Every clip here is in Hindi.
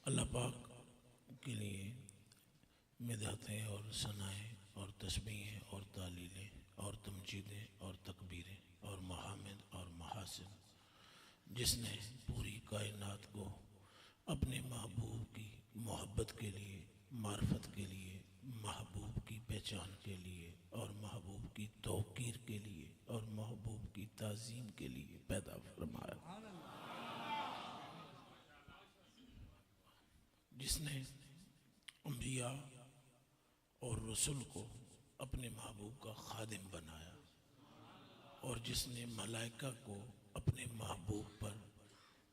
अल्लाह पाक के लिए मिदहतें और सनाएँ और तस्बीहें और तालीलें और तमजीदें और तकबीरें और महामिद और महासिन, जिसने पूरी कायनात को अपने महबूब की मोहब्बत के लिए, मार्फत के लिए, महबूब की पहचान के लिए और महबूब की तौकीर के लिए और महबूब की ताज़ीम के लिए पैदा फरमाया, जिसने अंबिया और रसूल को अपने महबूब का खादिम बनाया और जिसने मलाइका को अपने महबूब पर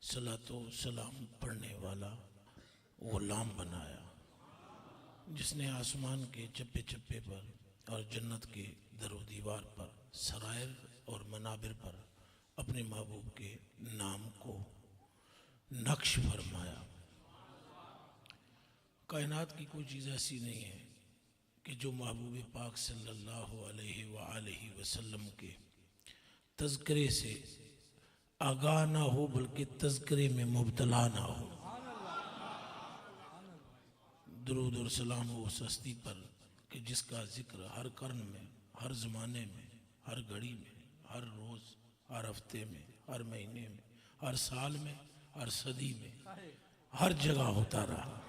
सलातो सलाम पढ़ने वाला ग़ुलाम बनाया, जिसने आसमान के चप्पे चप्पे पर और जन्नत के दरो दीवार पर, सरायर और मनाबिर पर अपने महबूब के नाम को नक्श फरमाया। कायनात की कोई चीज़ ऐसी नहीं है कि जो महबूब पाक सल्लल्लाहु अलैहि वसल्लम के तज़किरे से आगाह ना हो, बल्कि तज़किरे में मुब्तला ना हो। दुरूद और सलाम हो उस हस्ती पर कि जिसका जिक्र हर कर्न में, हर ज़माने में, हर घड़ी में, हर रोज़, हर हफ्ते में, हर महीने में, हर साल में, हर सदी में, हर जगह होता रहा।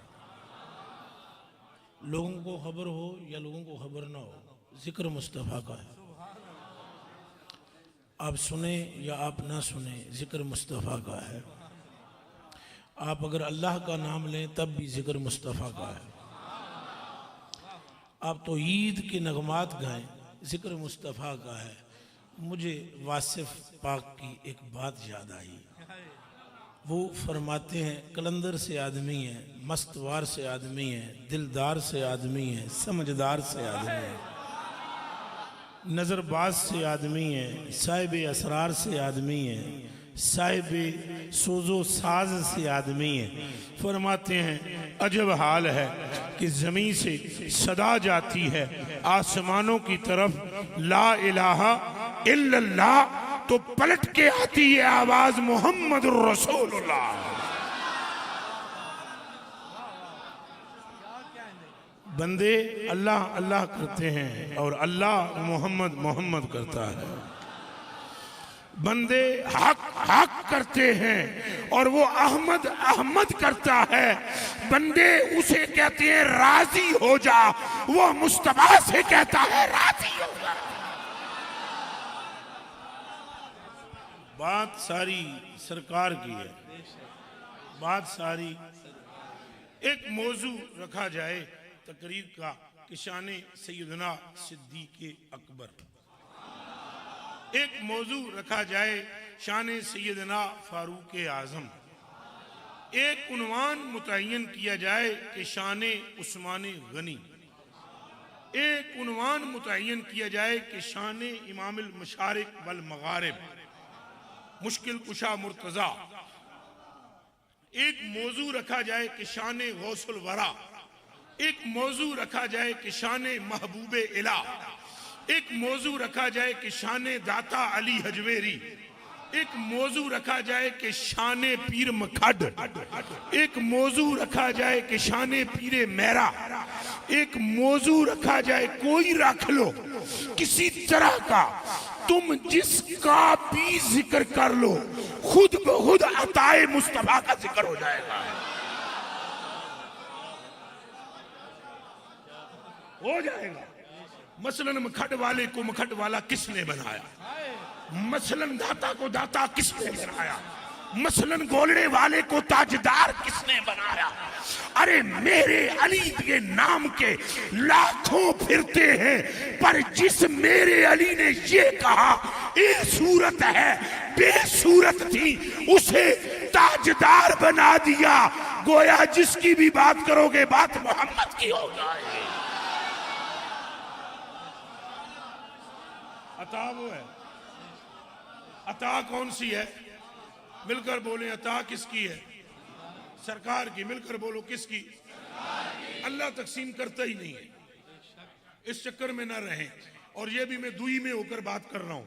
लोगों को खबर हो या लोगों को खबर ना हो, जिक्र मुस्तफ़ा का है। आप सुने या आप ना सुने, जिक्र मुस्तफ़ा का है। आप अगर अल्लाह का नाम लें तब भी जिक्र मुस्तफ़ा का है। आप तो ईद के नगमात गाएं, जिक्र मुस्तफ़ा का है। मुझे वासिफ पाक की एक बात याद आई। वो फरमाते हैं, कलंदर से आदमी है, मस्तवार से आदमी है, दिलदार से आदमी है, समझदार से आदमी है, नज़रबाज से आदमी है, साहिब असरार से आदमी है, साहिब सोजो साज से आदमी है। फरमाते हैं, अजब हाल है कि ज़मीन से सदा जाती है आसमानों की तरफ, ला इलाहा इल्लल्लाह, तो पलट के आती है आवाज मोहम्मद रसूलुल्लाह। बंदे अल्लाह अल्लाह करते हैं और अल्लाह मोहम्मद मोहम्मद करता है। बंदे हक हक करते हैं और वो अहमद अहमद करता है। बंदे उसे कहते हैं राजी हो जा, वो मुस्तफा से कहता है राजी हो जा। बात सारी सरकार की है, बात सारी। एक मौजू रखा जाए तकरीर का कि शान सैयदना सिद्दीक़ अकबर। एक मौजू रखा जाए शान सैयदना फारूक आज़म। एक उन्वान मुतय्यन किया जाए कि शान उस्मान गनी। एक उन्वान मुतय्यन किया जाए कि शान इमामुल मशारिक वल मगारिब, मुश्किल कुशा मुर्तज़ा। एक मौजू रखा जाए कि शान गौसुल वरा। एक मौजू रखा जाए कि शान महबूब इला। एक मौजू रखा जाए कि शान दाता अली हजवेरी। एक मौजू रखा जाए कि शान पीर मखड। एक मौजू रखा जाए कि शान पीर मेरा। एक मौजू रखा जाए, कोई रख लो किसी तरह का, तुम जिसका भी जिक्र कर लो, खुद ब खुद अताए मुस्तफा का जिक्र हो जाएगा। हो जाएगा। मसलन मखट वाले को मखट वाला किसने बनाया? मसलन दाता को दाता किसने बनाया? मसलन गोलड़े वाले को ताजदार किसने बनाया? अरे मेरे अली के नाम के लाखों फिरते हैं, पर जिस मेरे अली ने ये कहा एक सूरत है बेसूरत थी, उसे ताजदार बना दिया। गोया जिसकी भी बात करोगे बात मोहम्मद की हो जाएगी। अता वो है। अता कौन सी है? मिलकर बोले, अता किसकी है? सरकार की। मिलकर बोलो, किसकी? अल्लाह तकसीम करता ही नहीं है। इस चक्कर में ना रहें। और ये भी मैं दुई में होकर बात कर रहा हूँ।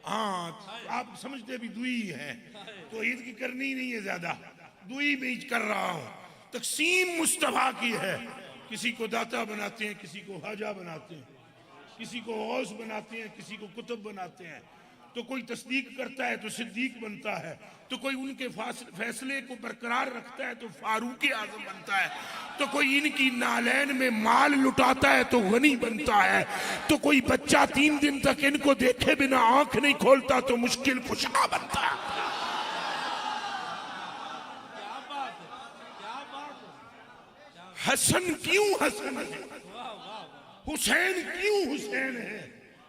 हाँ, आप समझते भी दुई है तो ईद की करनी ही नहीं है, ज्यादा दुई में कर रहा हूँ। तकसीम मुस्तफा की है। किसी को दाता बनाते हैं, किसी को हाजा बनाते हैं, किसी को गौस बनाते हैं, किसी को कुतुब बनाते हैं। तो कोई तस्दीक करता है तो सिद्दीक बनता है, तो कोई उनके फैसले को बरकरार रखता है तो फारूक आजम बनता है, तो कोई इनकी नालैन में माल लुटाता है तो गनी बनता है, तो कोई बच्चा 3 दिन तक इनको देखे बिना आंख नहीं खोलता तो मुश्किल कुशा बनता है। हसन क्यों हसन है, हुसैन क्यों हुसैन है?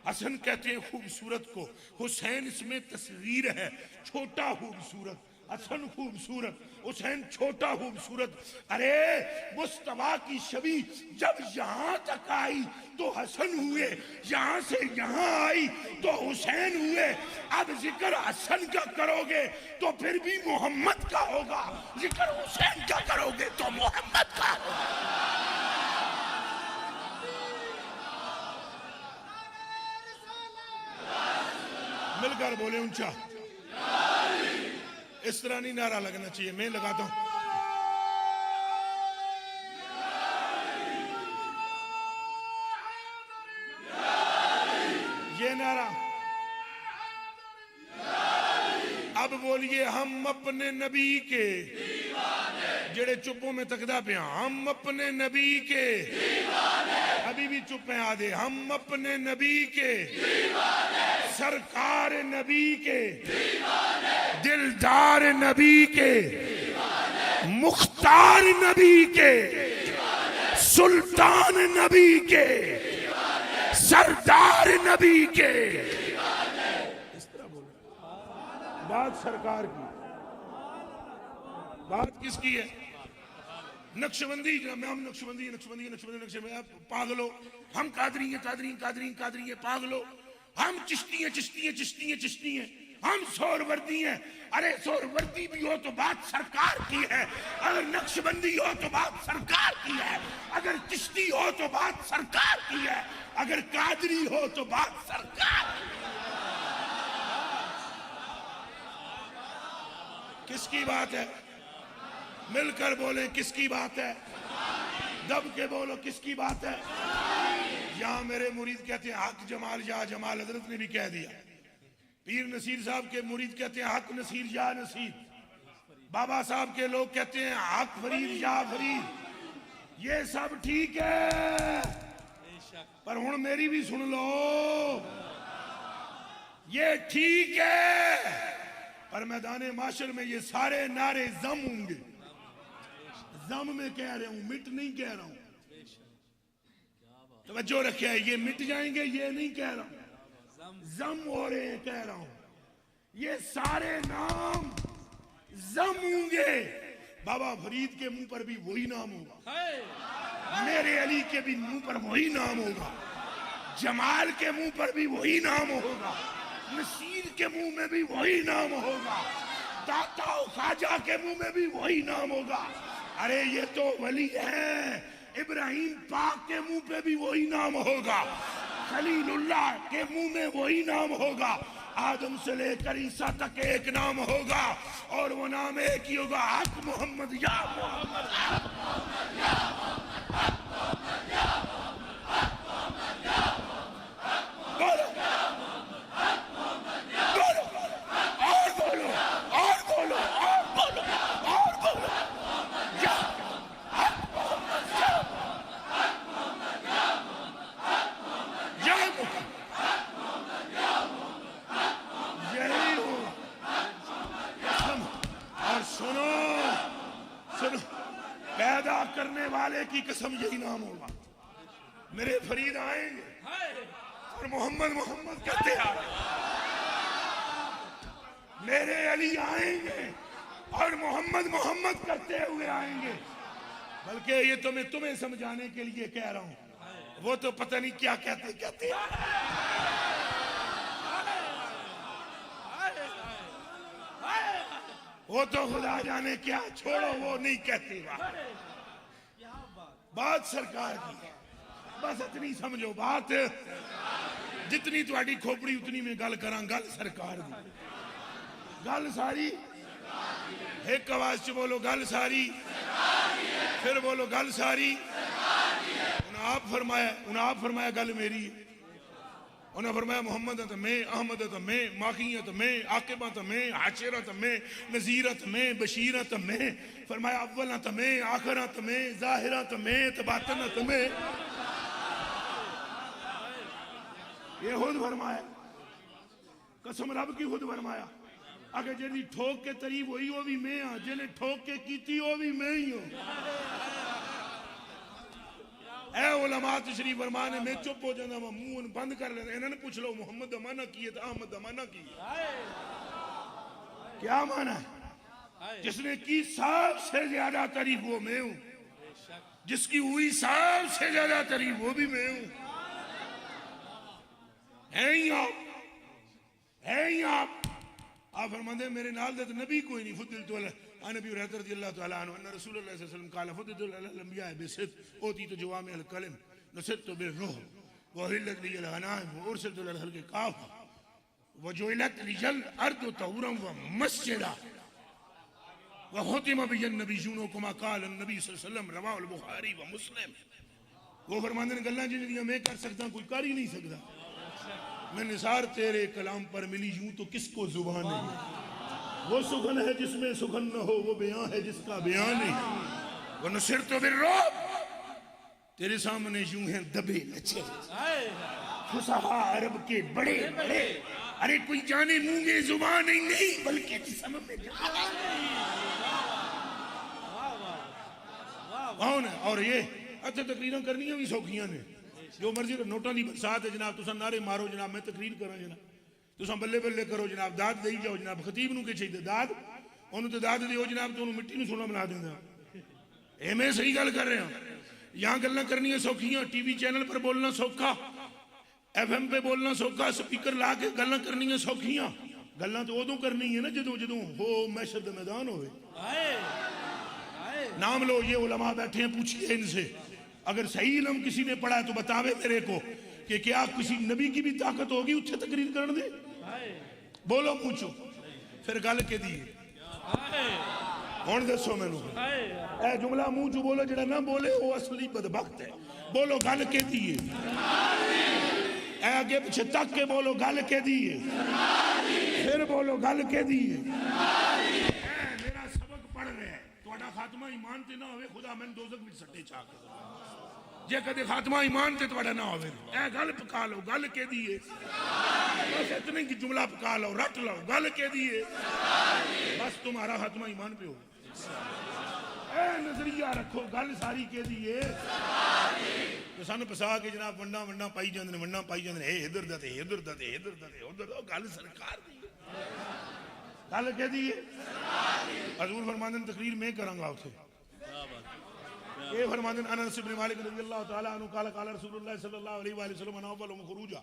हसन कहते हैं खूबसूरत को, हुसैन इसमें तस्वीर है, छोटा खूबसूरत। हसन खूबसूरत, हुसैन छोटा खूबसूरत। अरे मुस्तफा की छवि जब यहाँ तक आई तो हसन हुए, यहाँ से यहाँ आई तो हुसैन हुए। अब जिक्र हसन का करोगे तो फिर भी मोहम्मद का होगा, जिक्र हुसैन का करोगे तो मोहम्मद का होगा। मिलकर बोले ऊंचा, इस तरह नहीं नारा लगना चाहिए, मैं लगाता हूं। ये नारा। अब बोलिए, हम अपने नबी के, जेड़े चुपों में तकदा पे, हम अपने नबी के, अभी भी चुप हैं आधे, हम अपने नबी के, सरकार नबी के, दिलदार नबी के, मुख्तार नबी के, सुल्तान नबी के, सरदार नबी के। इस तरह बोलो। बात सरकार की, बात किसकी है? नक्शबंदी। हम नक्शबंदी नक्शबंदी नक्शबंदी नक्शबंदी पागलो, हम कादरी हैं कादरी कादरी कादरी हैं पागलो, हम चिश्ती हैं चिश्ती हैं चिश्ती हैं चिश्ती हैं, हम सोहरवर्दी हैं। अरे सोहरवर्दी भी हो तो बात सरकार की है, अगर नक्शबंदी हो तो बात सरकार की है, अगर चिश्ती हो तो बात सरकार की है, अगर कादरी हो तो बात सरकार की है। किसकी बात है? मिलकर बोले, किसकी बात है? दब के बोलो, किसकी बात है? यहां मेरे मुरीद कहते हैं हक जमाल या जमाल, हजरत ने भी कह दिया। पीर नसीर साहब के मुरीद कहते हैं हक नसीर या नसीर, बाबा साहब के लोग कहते हैं हक फरीद या फरीद। ये सब ठीक है, पर हुण मेरी भी सुन लो, ये ठीक है, पर मैदान माशर में ये सारे नारे जम होंगे। जम में कह रहा हूं, मिट नहीं कह रहा हूं। तवज्जो रखिए, ये मिट जाएंगे ये नहीं कह रहा हूं, जम हो रहे हैं कह रहा हूं। ये सारे नाम जम होंगे। बाबा फरीद के मुंह पर भी वही नाम होगा, मेरे अली के भी मुंह पर वही नाम होगा, जमाल के मुंह पर भी वही नाम होगा, नसीर के मुंह में भी वही नाम होगा, दाता ख्वाजा के मुंह में भी वही नाम होगा। अरे ये तो वली है, इब्राहिम पाक के मुंह पे भी वही नाम होगा, खलीलुल्लाह के मुंह में वही नाम होगा, आदम से लेकर ईसा तक एक नाम होगा, और वो नाम एक ही होगा, हक मोहम्मद या मोहम्मद, हक मोहम्मद या मोहम्मद, हक मोहम्मद या मोहम्मद, हक मोहम्मद या मोहम्मद, बोलो हक मोहम्मद या मोहम्मद, और बोलो और बोलो और बोलो और बोलो, या हक मोहम्मद या हक मोहम्मद या हक मोहम्मद या हक मोहम्मद या यही हो। और सुनो सुनो, पैदा करने वाले की कसम यही नाम होगा। मेरे फरीद आएंगे और मोहम्मद मोहम्मद कहते आ रहे, मेरे अली आएंगे और मोहम्मद मोहम्मद करते हुए आएंगे। बल्कि ये तो मैं तुम्हें समझाने के लिए कह रहा हूं, वो तो पता नहीं क्या कहते कहते आ रहे। वो तो खुदा जाने क्या, छोड़ो वो नहीं कहती। बात सरकार की है, बस इतनी समझो बात, जितनी तुम्हारी खोपड़ी उतनी में गल करा, गल सरकार की, गल सारी एक आवाज च बोलो, गल सारी फिर बोलो गल सारी उन्हें आप फरमाया गल मेरी है। उन्हें फरमाया मोहम्मद तो मैं, अहमद तो मैं, माखिया तो मैं, आकिबा तो मैं, हाशिरा तो मैं, नजीरा तो मैं, बशीरा तो मैं। फरमाया अव्वला तो मैं, आखिरा तो मैं, जाहिरा तो मैं, तो बातिना तो मैं। ये खुद फरमाया, कसम रब की खुद फरमाया। अगर जिन्हें ठोक के तारीफ हुई वो भी मैं हाँ, जिन्हें ठोक के की वो भी मैं ही हूं। ऐ उलमा तशरीफ फरमाने मैं चुप हो जाना, मैं मुंह बंद कर लेना। इन्होंने पूछ लो मोहम्मद दा माना की है तो अहमद दा माना की है। क्या माना है? जिसने की सबसे ज्यादा तारीफ वो मैं हूं, जिसकी हुई सबसे ज्यादा तारीफ वो भी मैं हूं। है ही आप, है ही आप फरमाते मेरे नाल दे नबी कोई नहीं। फुद्दिल तो नबी रज़ियल्लाहु तआला अन्हु अन्ना रसूलुल्लाह सल्लल्लाहु अलैहि वसल्लम काला फुद्दिल अलल अंबिया बिसिद ओती तो जवामी अल कलम नसरतु बिर्रूह व हिल्लत लिल गनाम व उरसिलतु लिल खल्क़ि काफ़ा व जुइलत लिल अर्दु तहुरम व मस्जिदा व खुतिम बिन नबिय्युन कमा क़ाल नबी सल्लल्लाहु अलैहि वसल्लम रवाह अल बुखारी व मुस्लिम। वो फरमाते हैं गल्लां जिन्दियां मैं कर सकता कोई कर ही नहीं सकता। मैं निसार तेरे कलाम पर मिली यूं तो किसको जुबान नहीं। वो सुखन है जिसमें सुखन न हो, वो बयां है जिसका बयान नहीं। वो नसिर तो बिर्रुब तेरे सामने यूं हैं दबे लचे फुसहा अरब के बड़े बड़े। अरे कोई जाने मुंह में जुबान नहीं बल्कि जिस्म में कौन है। और ये अच्छा तकरीरें करनी भी सौखियां ने, जो मर्जी नोटा की बरसात है जनाब, तुसा नारे मारो जनाब, मैं तकरीर करा जनाब, तुसा बल्ले बल्ले करो जनाब, दाद दे जाओ जनाब। खतीब नूं की चाहिए दाद, उन्होंने तो दाद दियो जनाब तो मिट्टी नूं सोना बना देंगे। ये मैं सही गल कर रहा। यहाँ गल्लां करनियां सौखियां, टीवी चैनल पर बोलना सौखा, FM पे बोलना सौखा, स्पीकर ला के गल्लां करनियां सौखियां। गल्लां तो उदों करनी है ना जदों जदों हो महशर दा मैदान होवे। नाम लो, ये उलमा बैठे हैं, पूछिए इनसे अगर सही इल्म किसी ने पढ़ा है तो बतावे मेरे को कि क्या किसी नबी की भी ताकत होगी उठे तकरीर करने दे। बोलो पूछो फिर गल के दी हुण दसो मैनू। ए जुमला मुंह चू बोलो, जेड़ा ना बोले वो असली बदबख्त है। बोलो गल के दी आगे पीछे तक के बोलो गल के दी फिर बोलो गल के दी। मेरा सबक पढ़ रहे हैं, तुहाडा खात्मा ईमान ते ना होवे खुदा मैनू दोज़ख विच सट्टे चा के जे कदे खात्मा ईमान ते तुहाडा ना होवे। ए गल पका लो, गल के दी बस इतने की जुमला पका लो, रट लो, गल के दी बस तुम्हारा खात्मा ईमान पे हो। नजरिया रखो, गल सारी के दी तो सन फसा के जनाब वंडा वंडा पाई जाते, वंडा पाई जाते, इधर दते इधर दते इधर दते उधर। गल सरकार दी गल के दी हजूर फरमाते तकरीर मैं करांगा उसे। ये फरमाते अनस इब्न मालिक रज़ियल्लाहु तआला अन्हु काला काला रसूलुल्लाह सल्लल्लाहु अलैहि वसल्लम अना अव्वलुहुम खुरूजा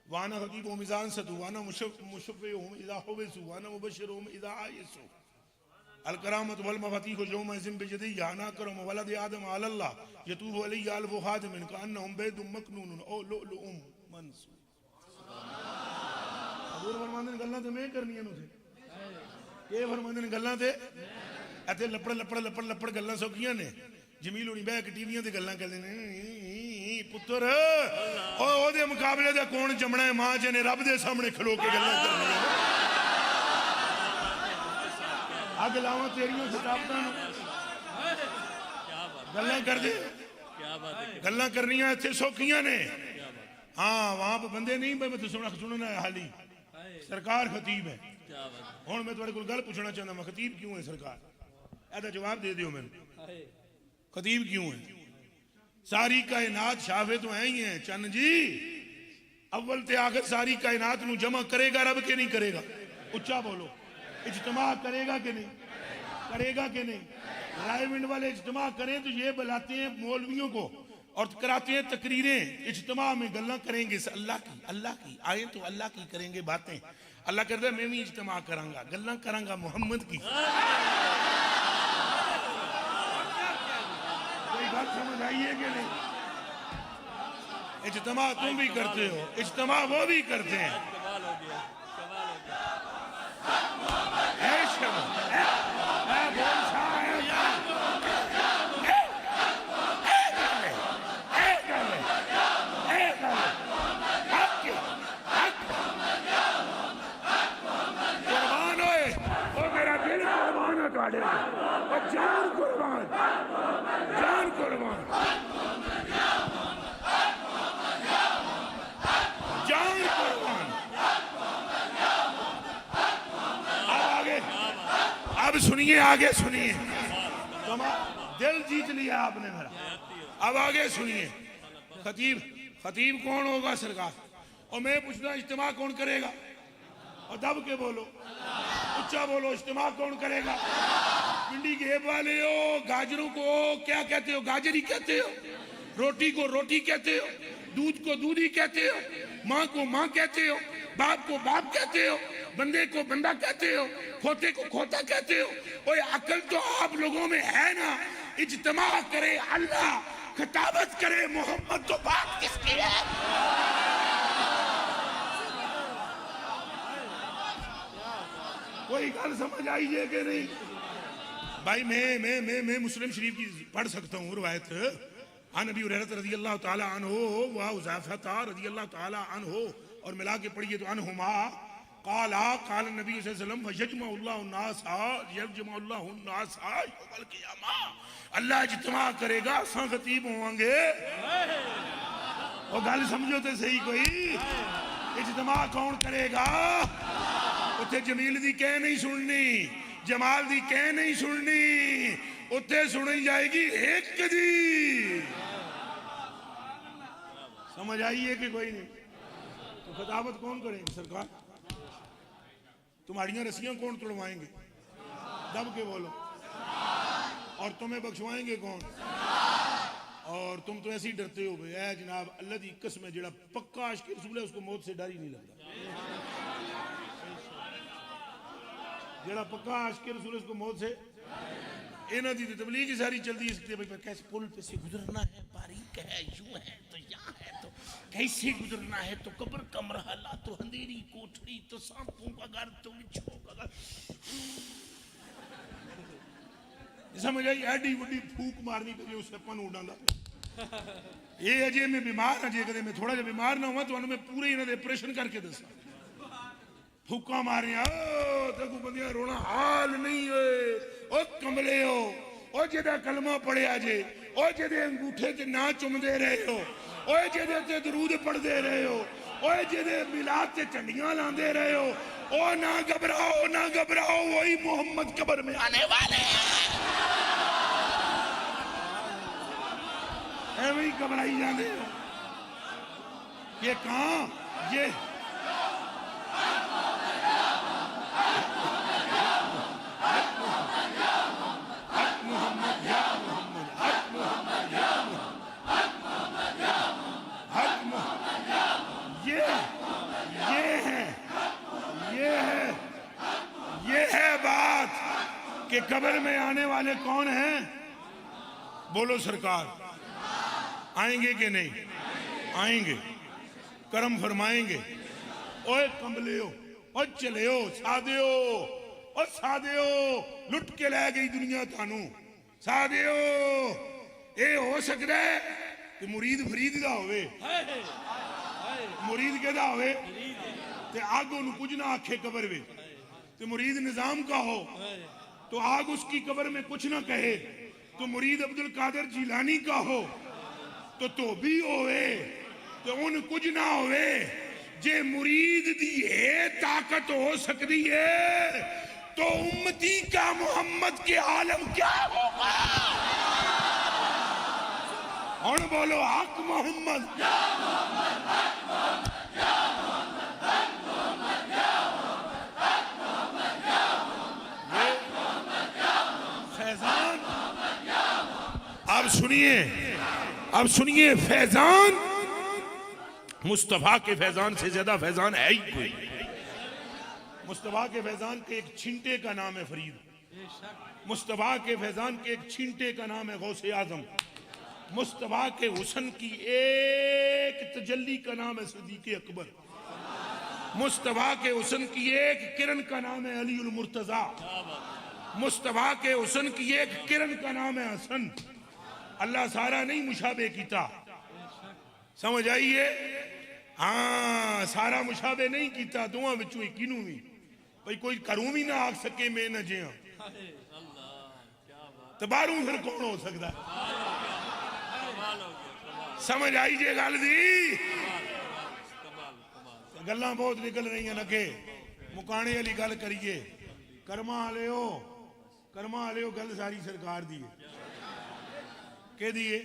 व अना खतीबुहुम इज़ा अंसतु व अना मुशफ़्फ़िहुम इज़ा हुबिसु व अना मुबश्शिरुहुम इज़ा आयसु अल करामतु वल मफातीहु यौम इज़िन बियदिया अना अकरमु वलद आदम अलल्लाह यतूबु अलैहि अल्फु खादिमिन कअन्नहुम बैदुम मकनूनुन औ लुअलुउम मंसूर। हजूर फरमाते गल्लां ते मैं करनियां ने ये फरमाते गल्लां ते इत्थे लपड़ लपड़ लपड़ लपड़ गल्लां सौखियां ने। जमील होनी बह के टीवियां ते गल्लां करदे ने पुत्तर ओदे मुकाबले दा कौन जमना है। मां जी ने रब दे सामने खलो के गल्लां करनियां। अग लावां तेरियां खिताबां नूं गल्लां करदे गल्लां करनियां इत्थे सौखियां ने। हाँ वहां पर बंदे नहीं भाई मैं सुनना सुनना हाली सरकार खतीब है। हुण मैं तुहाडे कोल गल पुछना चाहना मैं खतीब क्यों है सरकार, एदा जवाब दे दियो मैनूं। खतीब क्यों है? सारी कायनात शाफे तो है ही है चन्न जी, अव्वल ते आखिर सारी कायनात नूं जमा करेगा रब के नहीं करेगा? उच्चा बोलो, इज्तिमा करेगा कि नहीं करेगा कि नहीं? रायविंड वाले इज्तिमा करें तो ये बुलाते हैं मौलवियों को और कराते हैं तकरीरें, इज्तिमा में गल्लां करेंगे अल्लाह की आए तो अल्लाह की करेंगे बातें। अल्लाह कहता है मैं भी इज्तिमा करांगा, गल्लां करांगा मोहम्मद की। बात समझ आई है कि नहीं? इज्तिमा तुम भी करते हो, इज्तिमा वो भी करते हैं। ਤੁਹਾਡੇ ਉਹ ਜਾਨ ਕੁਰਬਾਨ जान कुर्बान जान कुर्बान। अब आगे, अब सुनिए, आगे सुनिए, दिल जीत लिया आपने मेरा। अब आगे सुनिए, खतीब खतीब कौन होगा सरकार? और मैं पूछना इज्तिमा कौन करेगा? और दब के बोलो, उच्चा बोलो, इज्तिमा कौन करेगा? भिंडी गेब वाले हो, गाजरों को क्या कहते हो? गाजरी कहते हो। रोटी को रोटी कहते हो, दूध को दूध ही कहते हो, माँ को माँ कहते हो, बाप को बाप कहते हो, बंदे को बंदा कहते हो, खोते को खोता कहते हो। ओए अकल तो आप लोगों में है ना? इज्तिमा करे अल्लाह, खिताबत करे मोहम्मद, तो बात किसकी है? कोई गल समझ आई है कि नहीं? भाई मैं मुस्लिम शरीफ की पढ़ सकता हूँ रवायत। अन अबी हुरैरा रज़ियल्लाहु ताला अन्हु व हुज़ैफा रज़ियल्लाहु ताला अन्हु, और मिला के पढ़िए तो अनहुमा क़ाला क़ाल नबी सल्लल्लाहु अलैहि वसल्लम यजमउल्लाहु नास यौमल क़ियामा। अल्लाह इज्तिमा करेगा, असां खतीब होवांगे। और गल समझो तो सही, कोई इज्तिमा कौन करेगा? उत्थे जमील दी कह नहीं सुननी, जमाल दी कह नहीं सुननी, उत्थे सुनी जाएगी एक दी। समझ आई है कि कोई नहीं? तो खिताबत कौन करेंगे सरकार? तुम्हारियां रस्सियां कौन तोड़वाएंगे? दब के बोलो। और तुम्हें बख्शवाएंगे कौन? और तुम तो ऐसे ही डरते हो भाई, ऐ जनाब अल्लाह दी कसम है, जेड़ा पक्का आशिक रसूल है उसको मौत से डर ही नहीं लगता। जेड़ा पक्का आशिक रसूल है उसको मौत से, इन्हां दी तबलीग ही सारी चलती है भाई, कैसे पुल पे से गुजरना है, बारीक है, यूं है तो यहाँ है, तो कैसे गुजरना है, तो कब्र का मरहला, तो अंधेरी कोठरी, तो सांपों का घर, तो बिच्छुओं का घर। समझ आई? एडी वड्डी फूक मारनी कभी उस अपन उड़ांदा। ये अजे मैं बीमार अजे कदे मैं थोड़ा जा बीमार ना हुआ तो मैं पूरे इन्हां दे ऑपरेशन करके दसा। फूका मारिया तक बंदियां रोना हाल नहीं है। ओ कमले हो, ओ जेदा कलमा पढ़िया जे, ओ जेदे अंगूठे ते ना चुमदे रहे हो, ओ जेदे ते दरूद पढ़दे रहे हो, ओ जेदे मिलाद ते झंडियां लांदे रहे हो, ओ ना घबराओ, ना घबराओ, वही मोहम्मद कब्र में आने वाले हैं। ऐਵੇਂ ही घबराई जाते हो। ये कहां ये ये है बात कि कब्र में आने वाले कौन हैं? बोलो सरकार, आएंगे कि नहीं आएंगे? करम फरमाएंगे। ओए कमले हो, ओ चले हो, सादे हो, ओ सादे हो, लुट के लै गई दुनिया थानू। सादे हो, ये हो सकता है कि मुरीद फरीद दा होवे, मुरीद केदा होवे ते आग ओनू कुछ ना आखे कब्र में, तो मुरीद निजाम का हो तो आग उसकी कब्र में कुछ ना कहे, तो मुरीद अब्दुल कादिर जिलानी का हो तो भी होवे तो उन कुछ ना होवे। जे मुरीद दी है ताकत हो सकती है तो उम्मती का मोहम्मद के आलम क्या होगा? और बोलो हक मोहम्मद, फैजान। अब सुनिए फैजान, मुस्तफा के फैजान से ज्यादा फैजान है ही कोई। मुस्तफा के फैजान के एक छिंटे का नाम है फरीद, मुस्तफा के फैजान के एक छिंटे का नाम है गौसे आजम, मुस्तफा के हुस्न की एक तजल्ली का नाम है सिद्दीक़ अकबर, मुस्तफा के हुस्न की एक किरण का नाम है अली उल मुर्तजा, मुस्तफा के हुस्न की एक किरण का नाम है हसन। अल्लाह सारा नहीं मुशाबे कीता, समझ आइए? हाँ, सारा मुशाबे नहीं कीता, दोवां विचों ही किनू भी भाई कोई करूं भी ना आख सके मैं न जिया, तो बाहरों फिर कौन हो सकता? समझ आई जे गल दी? गल्लां बहुत निकल रही हैं अगे, मुकाने वाली गल करिए। कर्मा वाले गल सारी सरकार दी है। के दी है?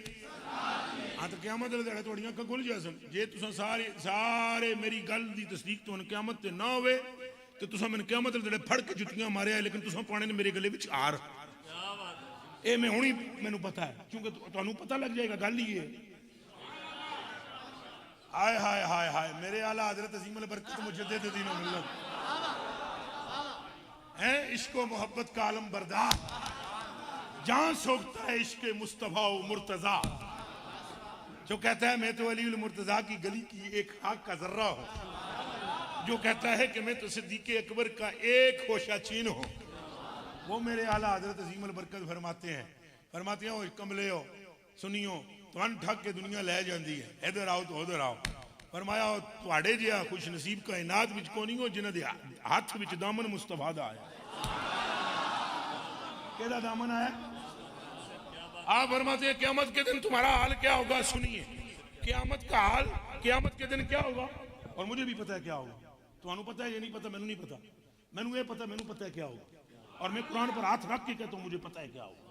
हाँ तो क्यामत वाले दिन थोड़ियां अखां खुल जासन। जे तुसां सारे मेरी गल दी तस्दीक तुहानूं क्यामत ते ना होवे तो तुसां मैनूं क्यामत वाले दिन फड़ के जुत्तियां मारिया, लेकिन तुसां पाने ने मेरे गले विच हार। ये मैं हुणी मैनूं पता है, क्योंकि तुहानूं पता लग जाएगा गल ही है। हाय हाय हाय हाय, मेरे आला हजरत अजीम अल बरकत मुजद्दिद दीन व मिल्लत है। इश्क व मोहब्बत का आलम बरदार, जहां सोखता है इश्क मुस्तफा मुर्तजा। जो कहता है मैं तो अली उल मुर्तजा की गली की एक खाक का जर्रा हूं, जो कहता है कि मैं तो सिद्दीक अकबर का एक होशा चीन हूं, वो मेरे आला हजरत अजीम अल बरकत फरमाते हैं ओ कमले हो सुनियो, तुहानूं ठग के दुनिया लै जाती है, इधर आओ तो उधर आओ। फरमाया तुहाडे जिहा खुश नसीब कायनात विच कोई नहीं हो जिन्हां दे हाथ विच दामन मुस्तफा दा आया। केदा दामन आया? आप फरमाते हैं क़यामत के दिन तुम्हारा हाल क्या होगा? सुनिए क़यामत का हाल, क़यामत के दिन क्या होगा। और मुझे भी पता है क्या होगा। तुहानूं पता है ये नहीं पता? मैनूं नहीं पता। मैनूं ये पता, मैनूं पता है क्या होगा। और मैं कुरान पर हाथ रख के कहता हूं मुझे पता है क्या होगा।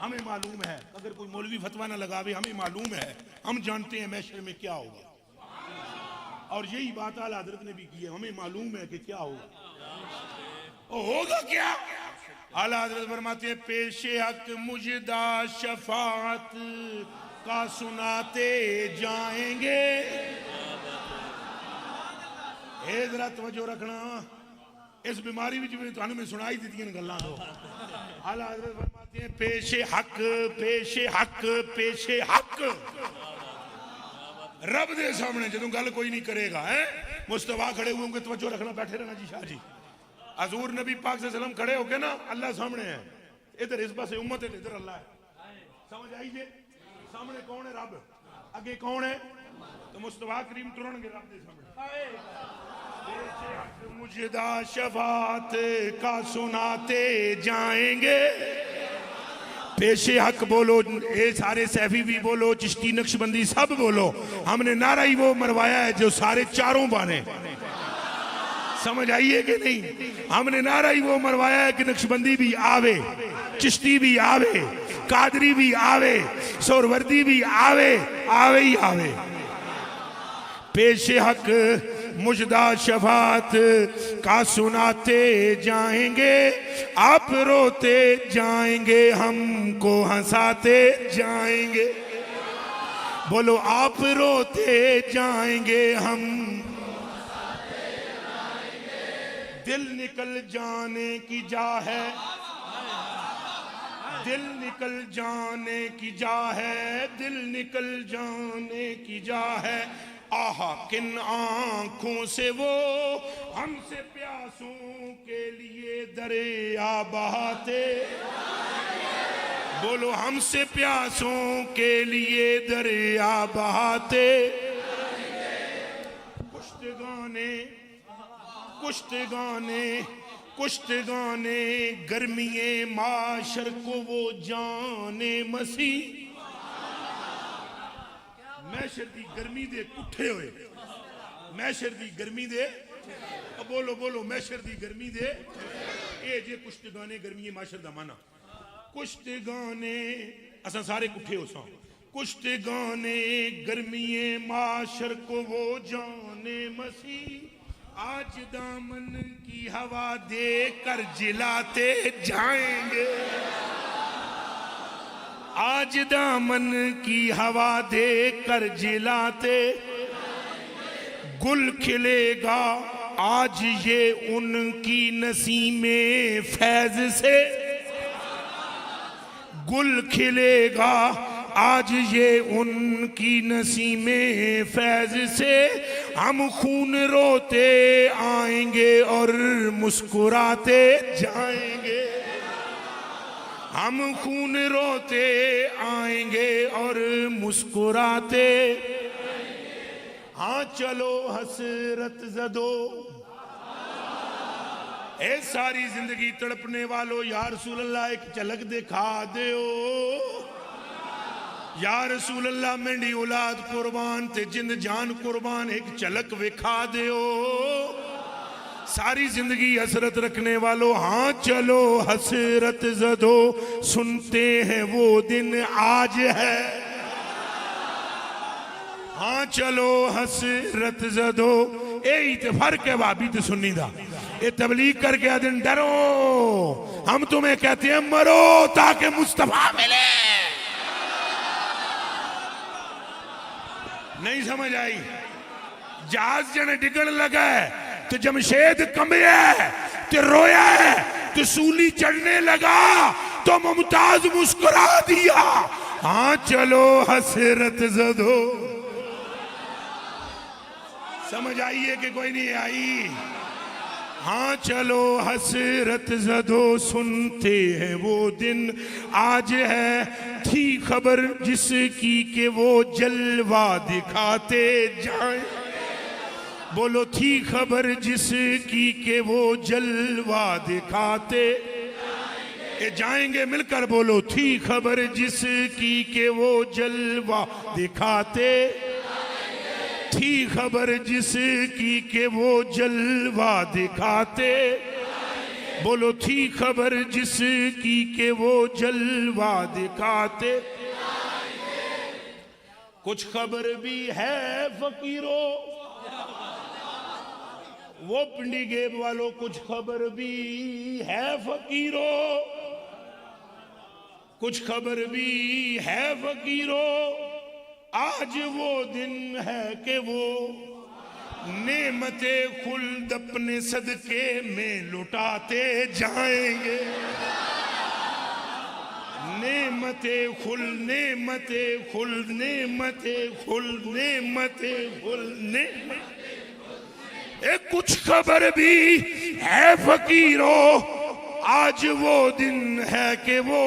हमें मालूम है, अगर कोई मौलवी फतवा ना लगावे, हमें मालूम है, हम जानते हैं महशर में क्या होगा। और यही बात आला हज़रत ने भी की है, हमें मालूम है कि क्या होगा। और होगा क्या? आला हज़रत फरमाते हैं पेशे हक मुजदा शफात का सुनाते जाएंगे। जरा तवज्जो रखना, इस बीमारी में तुहानूं मैं सुनाई दी गल्लां दो। आला हज़रत फरमाते हैं पेशे हक, पेशे हक, पेशे हक। रब दे सामने जदों गल कोई नहीं करेगा है, मुस्तफा खड़े हुए होंगे, तवज्जो रखना, बैठे रहना जी शाह जी। हजूर नबी पाक सल्लल्लाहु अलैहि वसल्लम खड़े होके ना, अल्लाह सामने है, इधर इस पासे उम्मत है, इधर अल्लाह है। समझ आई जे? सामने कौन है? रब। अगे कौन है? तो मुस्तफा करीम तुरनगे रब दे सामने। मुजदा शफात का सुनाते जाएंगे। पेशे हक बोलो, ये सारे सैफी भी बोलो, चिश्ती नक्शबंदी सब बोलो। हमने नारा ही वो मरवाया है जो सारे चारों बाने। समझ आइए कि नहीं? हमने नारा ही वो मरवाया है कि नक्शबंदी भी आवे, चिश्ती भी आवे, कादरी भी आवे, सोहरवर्दी भी आवे, आवे ही आवे। पेशे हक मुजदा शफात का सुनाते जाएंगे, आप रोते जाएंगे, हमको हंसाते जाएंगे। बोलो आप रोते जाएंगे, हम दिल निकल जाने की जा है, दिल निकल जाने की जा है, दिल निकल जाने की जा है। आहा किन आंखों से वो हमसे प्यासों के लिए दरिया बहाते। बोलो हमसे प्यासों के लिए दरिया बहाते। कुश्तगाने कुश्तगाने कुश्तगाने गर्मिये माशर को वो जाने मसी। मैशर दी गर्मी दे कुठे होए, मैशर दी गर्मी दे, बोलो बोलो मैशर दी गर्मी दे। ये जे कुश्तगाने गर्मी माशर दा माना। कुश्तगाने असा सारे कुठे हो सा। कुश्तगाने गर्मिये माशर को वो जाने मसी। आज दामन की हवा दे कर जिलाते जाएंगे, आज दामन की हवा दे कर जिलाते। गुल खिलेगा आज ये उनकी नसीमे फैज से, गुल खिलेगा आज ये उनकी नसीमे फैज से। हम खून रोते आएंगे और मुस्कुराते जाएंगे, हम खून रोते आएंगे और मुस्कुराते। हाँ चलो हसरत जदो, ए सारी जिंदगी तड़पने वालों, या रसूल अल्लाह एक झलक दिखा दो। या रसूल अल्लाह मेरी औलाद कुर्बान ते जिंद जान कुर्बान, एक झलक विखा दो। सारी जिंदगी हसरत रखने वालों, हाँ चलो हसरत जदो, सुनते हैं वो दिन आज है। हाँ चलो हसरत जदो। यही तो फर्क है भाभी तो सुन्नी दा। ये तबलीग करके आदिन डरो, हम तुम्हें कहते हैं मरो ताकि मुस्तफा मिले। नहीं समझ आई? जहाज जने डिगण लगा है तो जमशेद कंबिया है तो रोया है, तो सूली चढ़ने लगा तो मुमताज मुस्कुरा दिया। हाँ चलो हसरत जदो। समझ आई है कि कोई नहीं आई? हाँ चलो हसरत जदो, सुनते हैं वो दिन आज है। थी खबर जिसकी के वो जलवा दिखाते जाए, बोलो थी खबर जिसकी के वो जलवा दिखाते जाएंगे। मिलकर बोलो, थी खबर जिसकी के वो जलवा दिखाते, थी खबर जिसकी के वो जलवा दिखाते, बोलो थी खबर जिसकी के वो जलवा दिखाते। कुछ खबर भी है फकीरों, वो पिंडी गेब वालों, कुछ खबर भी है फकीरों, कुछ खबर भी है फकीरों। आज वो दिन है कि वो नेमते खुल्द अपने सदके में लुटाते जाएंगे। नेमते खुल, नेमते खुल, नेमते खुल, नेमते खुल, कुछ खबर भी है फकीरों, आज वो दिन है कि वो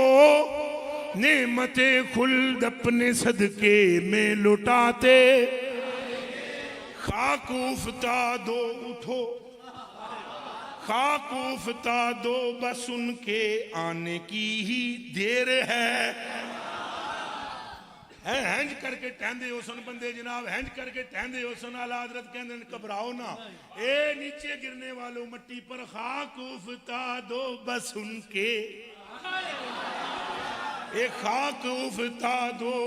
नेमते खुल्द अपने सदके में लुटाते। खाक उफता दो उठो, खाक उफता दो, बस उनके आने की ही देर है। हैंज करके टहंदे हो सन बंदे जनाब, हैंज करके टहंदे हो सन। आला हज़रत कहंदे घबराओ ना, ए नीचे गिरने वालों मट्टी पर खाक उफता दो, बस उनके, एक खाक उफता दो,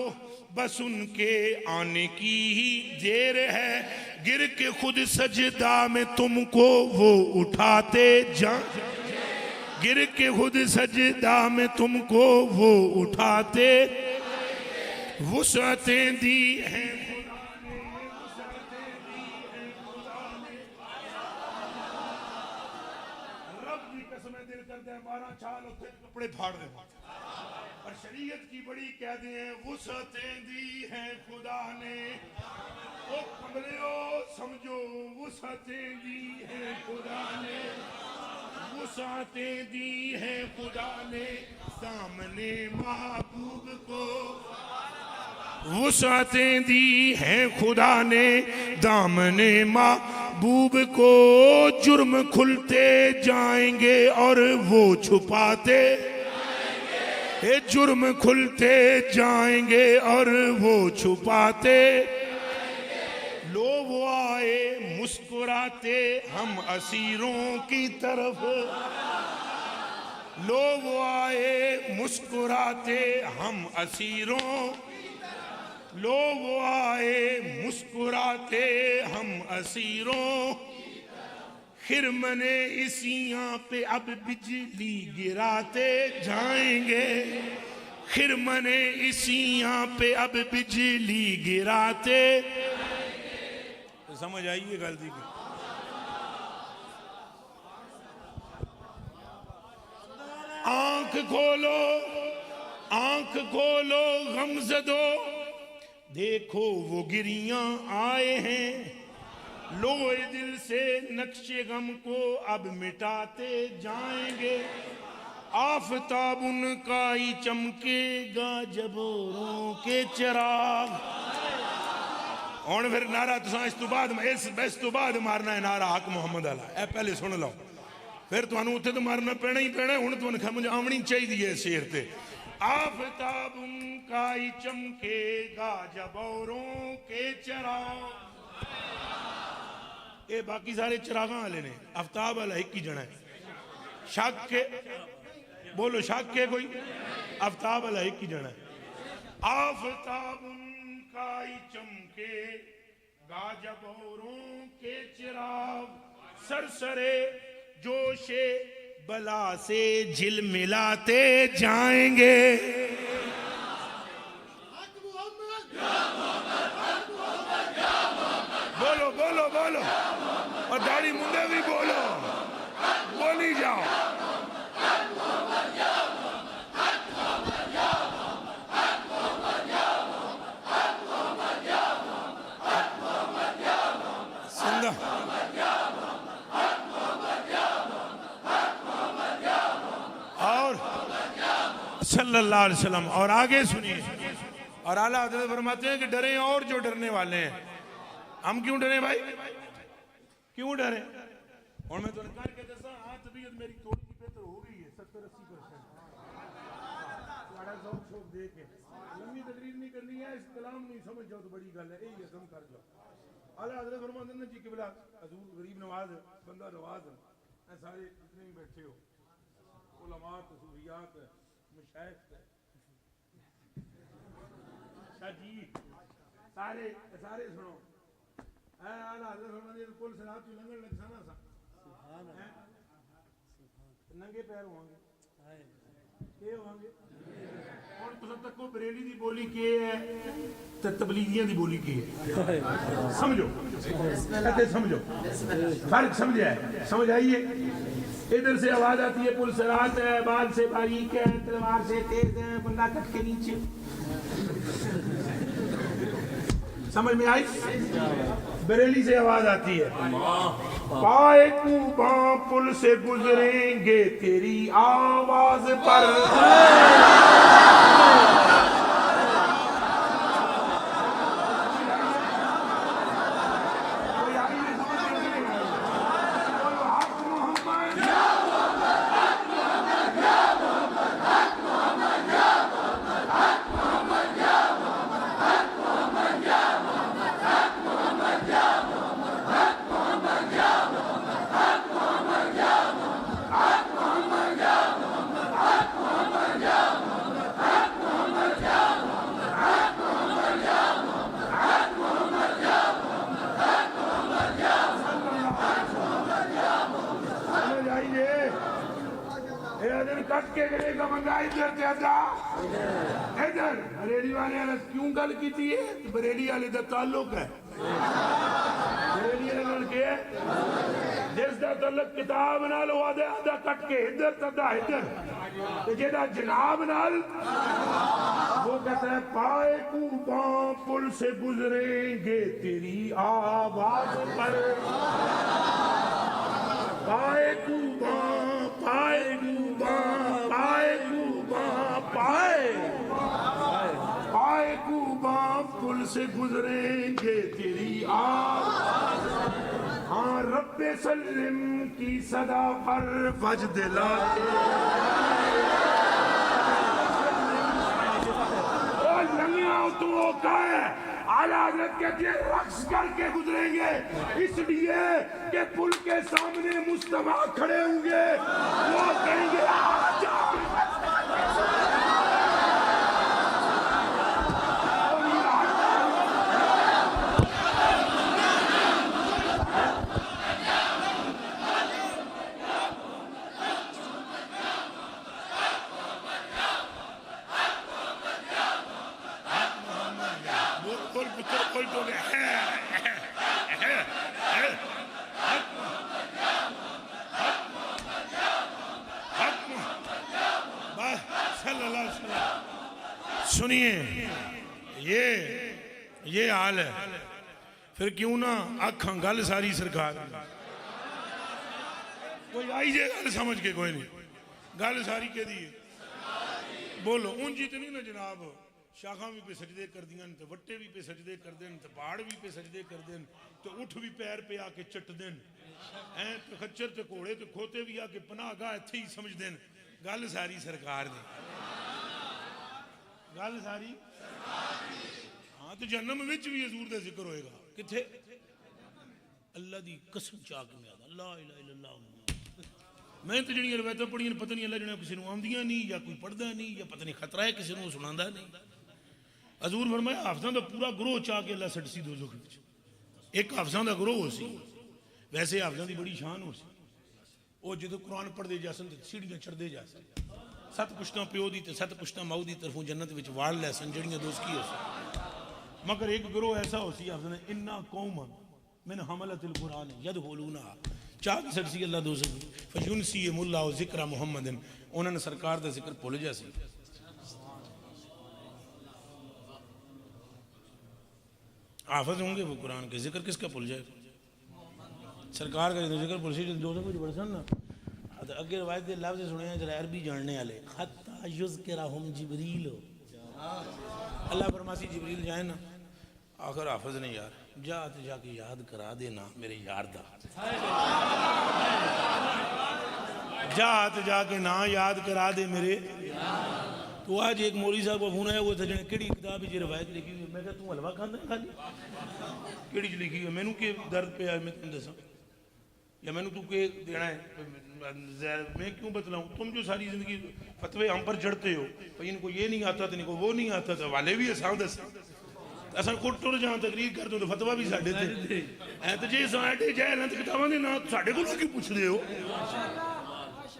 बस उनके आने की ही देर है। गिर के खुद सजदा में तुमको वो उठाते जा, गिर के खुद सजदा में तुमको वो उठाते। वुसअतें दी हैं रब की कसमें, दिल कर दे मारा छाल उठे कपड़े फाड़ दे। और शरीयत की बड़ी कहते हैं, वुसअतें दी हैं खुदा ने, ओ कमलियो समझो, वुसअतें दी हैं खुदा ने, वुसअतें दी हैं खुदा ने सामने महबूब को, वुसअतें दी हैं खुदा ने दामने महबूब को। जुर्म खुलते जाएंगे और वो छुपाते, ये जुर्म खुलते जाएंगे और वो छुपाते। लोग आए मुस्कुराते हम असीरों की तरफ, लोग आए मुस्कुराते हम असीरों, लोग आए मुस्कुराते हम असीरों। खिरमने इसियां पे अब बिजली गिराते जाएंगे, खिरमने इसियां पे अब बिजली गिराते। तो समझ आइए गलती की। आंख खोलो, आंख खोलो गमज़दो, देखो वो गिरियां आए हैं। लोए दिल से नक्शे गम को अब मिटाते जाएंगे। आफताब उनका ही चमकेगा जबोरों के चिराग। और फिर नारा तुसा इस तो बाद मारना है नारा हक मुहम्मद अला। ए पहले सुन लो, फिर तुहानू उत्थे तो मारना पैना ही पैना। हुण तुहानू समझ आवनी चाहिए है शेर ते। आफताब उनका ही चमकेगा जब औरों के चराग। ये बाकी सारे चिरागां वाले ने, आफ्ताब वाला एक ही जना है। शक के बोलो, शक के कोई? आफ्ताब वाला एक ही जना है। आफ्ताब उनका ही चमकेगा जब औरों के चिराग, सरसरे जोशे बला से झिलमिलाते जाएंगे। बोलो बोलो बोलो, और दाढ़ी मुंडे भी बोलो, बोली जाओ। सल्लल्लाहु अलैहि वसल्लम। और आगे सुनिए, और आला हज़रत फरमाते हैं कि डरे और जो डरने वाले हैं। हम क्यों डरे भाई, क्यों डरे? और मैं तुझे करके दसा, हाँ तबीयत मेरी थोड़ी सी बेहतर हो गई है, 70-80%। थोड़ा शौक शौक दे के लंबी तकरीर नहीं करनी है, इस कलाम नहीं समझ जाओ तो बड़ी गल है, यही है, कम कर जाओ। आला हज़रत फरमाते हैं जी किबला हजूर गरीब नवाज बंदा नवाज सारे जितने भी बैठे हो, उलमा तसूफियात मुशाइख जी, सारे सारे सुनो। आला हज़रत फरमाते हैं कुल सलात तू लंगन लग साना सा नंगे पैर होंगे के होंगे। और तुम तक को बरेली दी बोली के है ते तबलीगियां दी बोली की है, समझो कहते समझो फर्क समझा है, समझ आइए। इधर से आवाज आती है पुल सरात है, बाल से बारीक है, तलवार से तेज है, बंदा कट के नीचे, समझ में आई? बरेली से आवाज आती है पाए कूबा पुल से गुजरेंगे तेरी आवाज पर। कट के गलेगा बंदा इधर से आजा इधर। बरेली वाले क्यों गल की थी? बरेली वाले का ताल्लुक है, बरेली वाले के जिसका ताल्लुक किताब नाल होदा आधा कट के इधर तदा इधर, ते जेदा जनाब नाल वो कहता है पाए कूबा पुल से गुजरेंगे तेरी आवाज पर। पाए कूबा पाए कूबा पाए कूबा पाए पाए कूबा पुल से गुजरेंगे तेरी आवाज। हाँ रब्बे सल्लिम की सदा पर वजद लाके तो का है। आला हज़रत कहते हैं रक्स करके गुजरेंगे, इसलिए कि पुल के सामने मुस्तफा खड़े होंगे, वो कहेंगे आजा। सुनिए ये हाल है, फिर क्यों ना आखा गल सारी सरकार कोई आई जे गल समझ के, कोई नहीं गल सारी के दी बोलो ऊंची तो नहीं ना जनाब, शाखा भी पे सजदे कर दियां ते वट्टे भी पे सजदे कर देन ते पहाड़ भी पे सजदे कर देन ते उठ भी पैर पे आके चट देन ऐ ते खच्चर ते घोड़े ते खोते भी आके पनाहगाह इत्थे ही समझ देन। गल सारी सरकार दी, गल सारी हाँ। तो जन्म विच भी हजूर दा जिक्र होएगा किथे? अल्लाह दी कसम चाह के मैं आदा ला इलाहा इल्लल्लाह। मैं तो जड़ियां रवायतां पढ़ियां पता नहीं अल्लाह जने किसी को आंदियां नहीं या कोई पढ़दा नहीं या पता नहीं खतरा है किसी को सुनांदा नहीं। हजूर फरमाया हाफिजां दा पूरा ग्रोह चाह के अल्लाह सट सी दोज़ख विच। एक हाफिजां दा ग्रोह हो सी। वैसे हाफिजां दी बड़ी शान हो सी। वो जो कुरान पढ़ते जासन तो सीढ़ियां चढ़ते जा सन। 7 पुश्तां प्यो दी ते 7 पुश्तां माऊ दी तरफों जन्नत विच वाड़ लै सन जड़ियां दोस्ती हो सी। मगर एक ग्रोह ऐसा हो सी हाफिजां ने इन्ना कौम मिन हमलतिल कुरान यदखुलूना चाह की सट सी अल्लाह दोज़ख फयुनसी मुल्ला ज़िक्र मुहम्मदिन। उन्होंने सरकार का जिक्र भुल जा सी। हाफिज होंगे वो कुरान के जिक्र किसका भूल जाए? सरकार का जिक्र भूल सी जो कुछ बरसन ना। तो अगे रवायत के लफ्ज़ सुने जरा अरबी जानने वाले हत्ता युज़किरहुम जिब्रील। अल्लाह फरमासी जिब्रील जाए ना आखिर हाफिज ने यार जा तो जाके याद करा देना मेरे यार दा। जा तो जाके ना याद करा दे मेरे। तो आज एक मौलवी साहब का फोन आया वो सजने केड़ी किताब जी रवायत लिखी हुई। मैं तू हलवा खांदा खाली केड़ी च लिखी है? मैनू के दर्द पे मैं तुम दसा या मैनू तू के देना है? मैं क्यों बतलाऊं? तुम जो सारी जिंदगी फतवे हम पर जड़ते हो भाई इनको ये नहीं आता तो इनको वो नहीं आता तो वाले भी असा दस असा खुद टुर जाओ तकरीर कर दो तो फतवा भी साढ़े थे ऐ तो जे साढ़े जहलत किताबों के ना साढ़े को क्यों पूछते हो?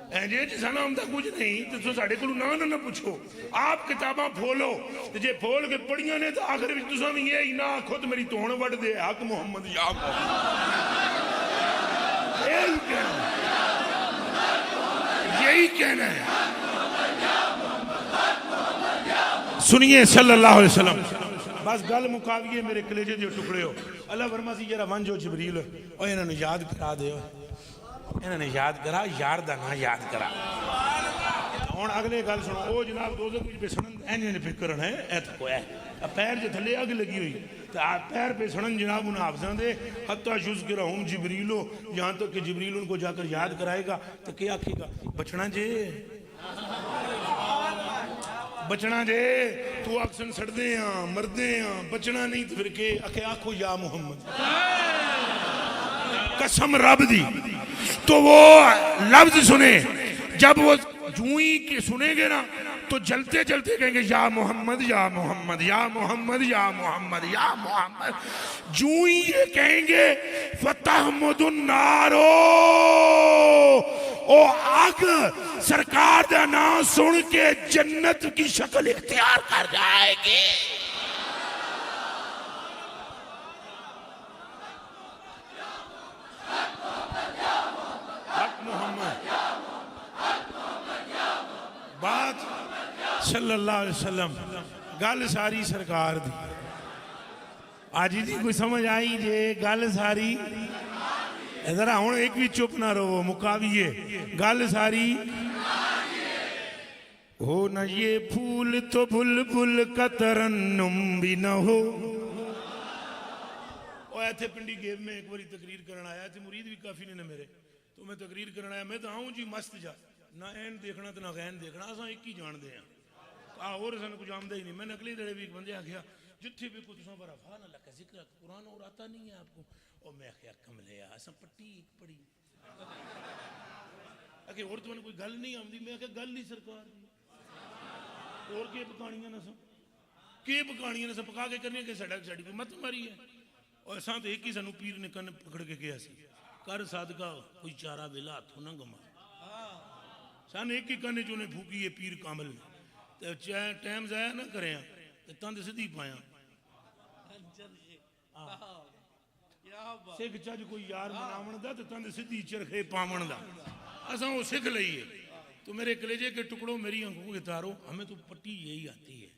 जे साना आंदा कुछ नहीं तो साढ़े को ना ना पूछो। आप किताबां फोलो तो जे फोल के पढ़िया ने तो आखिर में तुसा भी यही ना खुद मेरी तोड़ वड़ दे हक मुहम्मद या यही कहना है। सुनिए सल्लल्लाहु अलैहि वसल्लम बस गल मुकाविए मेरे कलेजे के टुकड़े हो। अल्लाह फरमा सी जरा वन जो जिबरील और इन्होंने याद करा दे इन्होंने याद करा यार दा ना याद करा। हुण अगले गल सुनो ओ जनाब दोज़ख विच बेसणन इन्होंने फिक्र है ए तो कोया पैर जो थले अग लगी हुई तो पैर पे सड़न जनाब उन हाफिज़ां दे हत्ता युज़किरहुम जिब्रीलो यहाँ तक कि जिब्रील उनको जाकर याद कराएगा तो क्या आखेगा? बचना जे बचना जे तू अक्सन सड़दे हाँ मरदे हाँ बचना नहीं तो फिर के आखे आखो या मुहम्मद कसम रब दी। तो वो लफ्ज सुने जब वो जूई के सुनेंगे ना तो जलते जलते कहेंगे या मोहम्मद या मोहम्मद या मोहम्मद या मोहम्मद या मोहम्मद। जूई ये कहेंगे फतहमुदुन्नारो ओ आग सरकार का नाम सुन के जन्नत की शक्ल इख्तियार कर जाएगी। बात सल्लल्लाहु अलैहि वसल्लम गल सारी सरकार दी। आज जी कोई समझ आई जे गल सारी इधर हुण एक भी चुप ना रहो मुकाविए गल सारी हो न ये फूल तो बुलबुल का तरन्नुम भी न हो। इत्थे पिंडी गेम में एक बारी तकरीर करना आया थे मुरीद भी काफी ने मेरे तो मैं तकरीर करना आया मैं तो आऊँ जी मस्त जा ना एन देखना तो ना गैन देखना असा एक ही जानते हैं और सन कुछ आमदा ही नहीं। मैंने अगले दड़े भी एक बंदे आख्या जिथे भी कुछ पर अफा ना लगा जिक्र कुरान और आता नहीं है आपको और मैं आख्या कमले असा पट्टी एक पढ़ी आखे और तुम्हें कोई गल नहीं आती। मैं आख्या गल ही सरकार दी और के पकानियां न के पकानियां न पका के करनी कि साड़ी कोई मत मारी है। और असा तो एक ही सानू पीर ने कन पकड़ के कहा सी कर सादका कोई चारा वेला हथों ना गमा सन एक ही कन चुने फूकी है पीर कामल तो टाइम जाया ना करे तो तंद सीधी पाया सिख चज कोई यार मनावन दा तो तंद सीधी चरखे पावन दा असा वो सिख लईए। तो मेरे कलेजे के टुकड़ों मेरी आंखों के तारो हमें तो पट्टी यही आती है